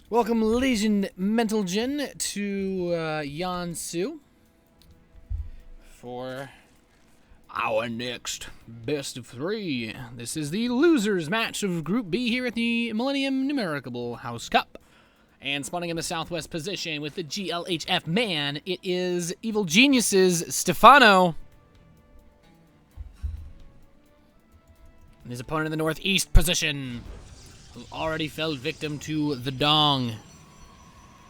Welcome, ladies and gentlemen, to Yansu for our next best of three. This is the losers match of Group B here at the Millennium Numericable House Cup. And spawning in the southwest position with the GLHF man, it is Evil Genius's Stephano. And his opponent in the northeast position, who already fell victim to the dong.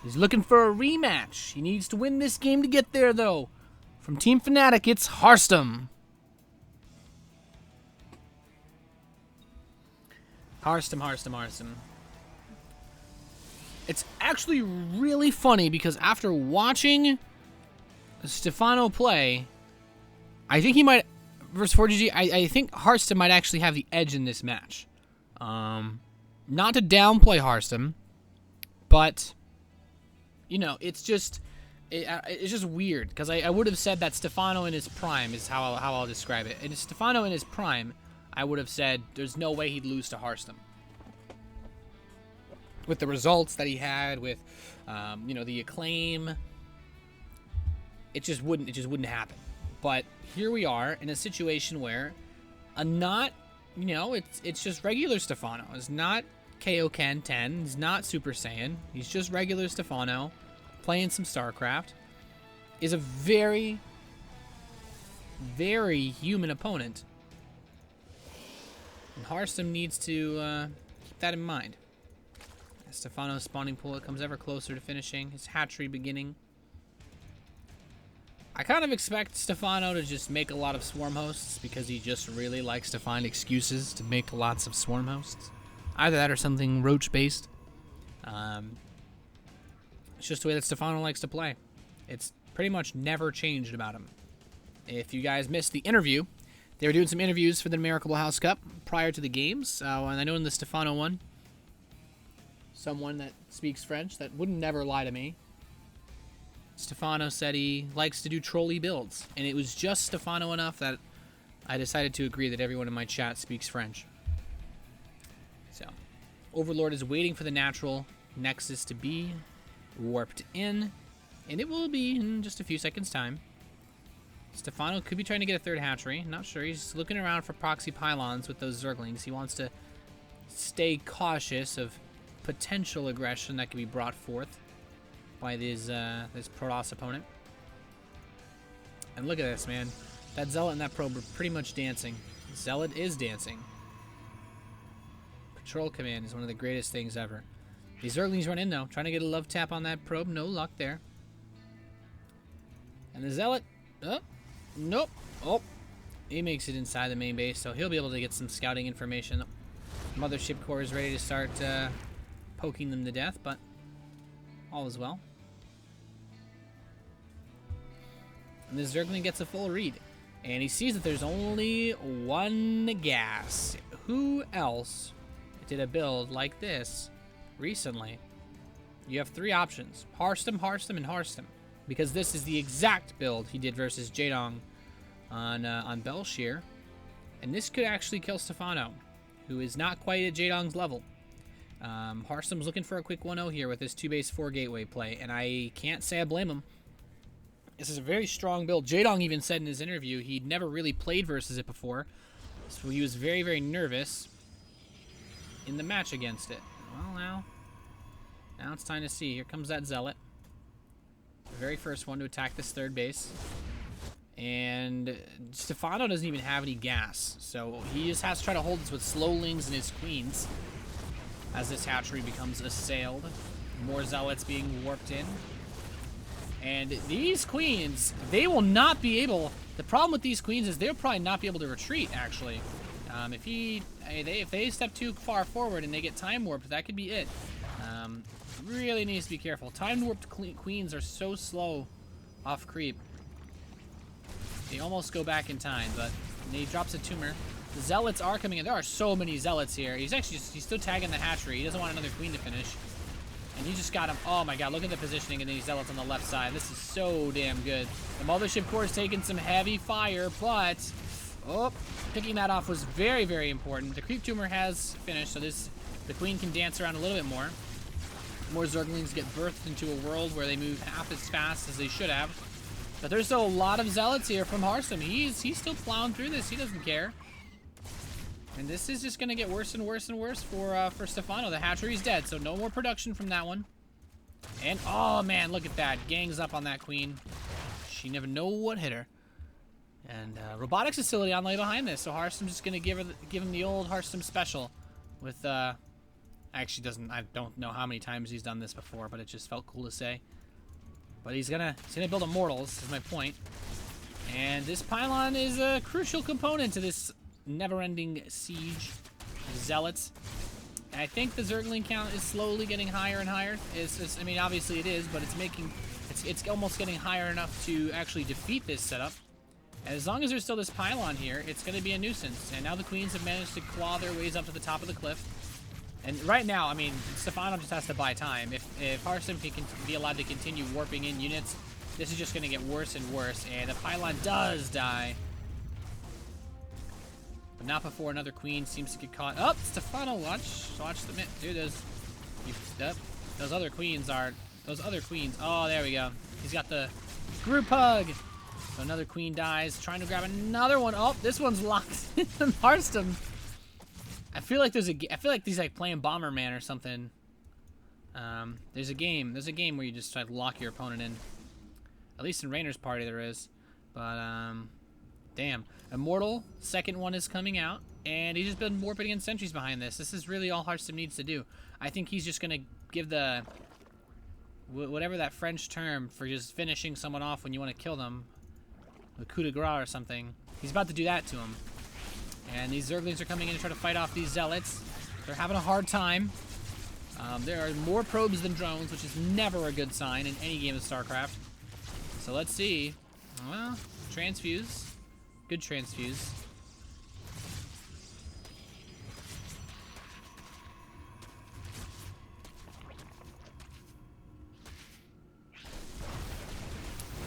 He's looking for a rematch. He needs to win this game to get there, though. From Team Fnatic, it's Harstem. Harstem. It's actually really funny because after watching Stephano play, I think he might, versus 4GG, I think Harstem might actually have the edge in this match. Not to downplay Harstem, but, you know, it's just weird, because I would have said that Stephano in his prime is how I'll describe it. And Stephano in his prime, I would have said there's no way he'd lose to Harstem. With the results that he had, with, you know, the acclaim, it just wouldn't happen. But here we are in a situation where you know, it's just regular Stephano. It's not Kaioken 10. He's not Super Saiyan. He's just regular Stephano playing some StarCraft. Is a very, very human opponent. And Harstem needs to keep that in mind. As Stephano's spawning pool comes ever closer to finishing. His hatchery beginning. I kind of expect Stephano to just make a lot of swarm hosts because he just really likes to find excuses to make lots of swarm hosts. Either that or something roach-based. It's just the way that Stephano likes to play. It's pretty much never changed about him. If you guys missed the interview, they were doing some interviews for the Numericable House Cup prior to the games. And I know in the Stephano one, someone that speaks French that wouldn't never lie to me, Stephano said he likes to do trolley builds, and it was just Stephano enough that I decided to agree that everyone in my chat speaks French. So, Overlord is waiting for the natural Nexus to be warped in, and it will be in just a few seconds' time. Stephano could be trying to get a third hatchery. Not sure. He's looking around for proxy pylons with those Zerglings. He wants to stay cautious of potential aggression that could be brought forth by this Protoss opponent. And look at this, man. That Zealot and that Probe are pretty much dancing. Zealot is dancing. Patrol Command is one of the greatest things ever. These Zerglings run in, though. Trying to get a love tap on that Probe. No luck there. And the Zealot... Oh, nope. Oh, he makes it inside the main base, so he'll be able to get some scouting information. Mothership Core is ready to start poking them to death, but all is well. And the Zergling gets a full read. And he sees that there's only one gas. Who else did a build like this recently? You have three options. Harstem, Harstem, and Harstem. Because this is the exact build he did versus Jaedong on Belshir. And this could actually kill Stephano, who is not quite at Jaedong's level. Harstem's looking for a quick 1-0 here with this 2-base 4 gateway play, and I can't say I blame him. This is a very strong build. Jaedong even said in his interview he'd never really played versus it before, so he was very, very nervous in the match against it. Well, now it's time to see. Here comes that Zealot. The very first one to attack this third base. And Stephano doesn't even have any gas, so he just has to try to hold this with slowlings and his queens as this hatchery becomes assailed. More Zealots being warped in. And these queens, they will not be able... The problem with these queens is they'll probably not be able to retreat, actually. If they step too far forward and they get time warped, that could be it. Really needs to be careful. Time warped queens are so slow off creep. They almost go back in time, but he drops a tumor. The Zealots are coming in. There are so many Zealots here. He's still tagging the hatchery. He doesn't want another queen to finish. And he just got him. Oh my god, look at the positioning of these Zealots on the left side. This is so damn good. The Mothership Core is taking some heavy fire, but... Oh, picking that off was very, very important. The creep tumor has finished, so the queen can dance around a little bit more. More Zerglings get birthed into a world where they move half as fast as they should have. But there's still a lot of Zealots here from Harstem. He's still plowing through this. He doesn't care. And this is just going to get worse and worse and worse for Stephano. The hatchery's dead, so no more production from that one. And, oh man, look at that. Gangs up on that queen. She never know what hit her. And robotics facility on the way behind this. So Harstem's just going to give him the old Harstem special. With, actually doesn't, I don't know how many times he's done this before, but it just felt cool to say. But he's gonna build immortals, is my point. And this pylon is a crucial component to this never-ending siege of Zealots. And I think the Zergling count is slowly getting higher and higher. I mean, obviously it is, but it's almost getting higher enough to actually defeat this setup. And as long as there's still this pylon here, it's going to be a nuisance. And now the queens have managed to claw their ways up to the top of the cliff. And right now, I mean, Stephano just has to buy time. If Harstem can be allowed to continue warping in units, this is just going to get worse and worse. And the pylon does die. But not before another queen seems to get caught. Oh, Stephano, watch the dude. Those other queens are Oh, there we go. He's got the group hug. So another queen dies, trying to grab another one. Oh, this one's locked in Harstem. I feel like he's like playing Bomberman or something. There's a game where you just try to lock your opponent in. At least in Rainer's party there is. But damn. Immortal, second one is coming out, and he's just been warping in sentries behind this. This is really all Harstem needs to do. I think he's just gonna give the whatever that French term for just finishing someone off when you want to kill them, the coup de grace or something. He's about to do that to him. And these Zerglings are coming in to try to fight off these Zealots. They're having a hard time. There are more probes than drones, which is never a good sign in any game of StarCraft. So let's see. Well, transfuse. Good transfuse.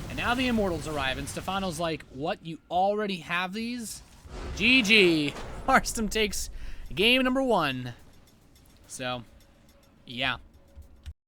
And now the Immortals arrive, and Stephano's like, what, you already have these? GG. Harstem takes game number 1. So, yeah.